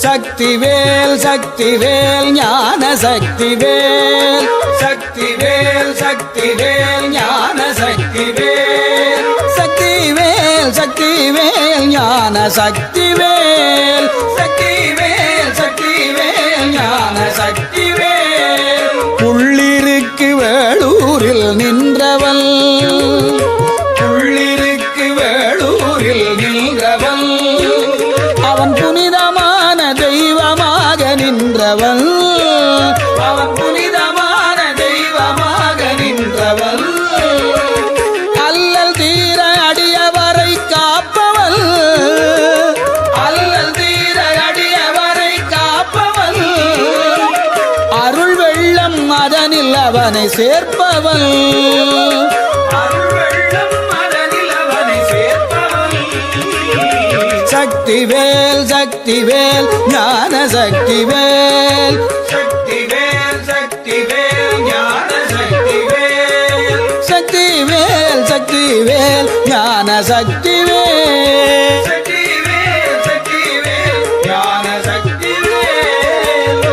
சக்திவேல் சக்திவேல் ஞான சக்திவேல் சக்திவேல் சக்திவேல் ஞான சக்திவேல் சக்திவேல் சக்திவேல் ஞான சக்திவேல் சக்திவேல் சக்திவேல் ஞான சக்திவேல் உள்ளிருக்கு வேளூரில் நின்றவன் உள்ளிருக்கு வேளூரில் நின்றவன் அவன் புனிதமான தெய்வமாக நின்றவன் அவன் புனிதமான தெய்வமாக நின்றவன் அல்லல் தீர அடியவரை காப்பவன் அல்லல் தீர அடியவரை காப்பவன் அருள் வெள்ளம் அதனில் அவனை சேர்ப்பவன் அருள் வெள்ளம் அதனில் அவனை சேர்ப்பவன் சக்திவேல் சக்திவேல் ஞான சக்திவேல் சக்திவேல் சக்திவேல் ஞான சக்திவேல் சக்திவேல் சக்திவேல் ஞான சக்திவேல் சக்திவேல் சக்திவேல் ஞான சக்திவேல்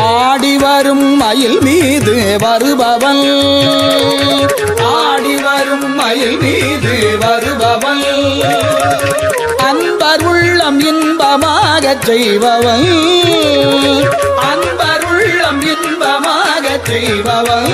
ஆடி வரும் மயில் மீது வருபவன் ஆடி வரும் மயில் மீது வருபவன் அன்பர் உள்ளம் இன்பமாக செய்பவன் அன்பர் உள்ளம் இன்பமாக செய்பவன்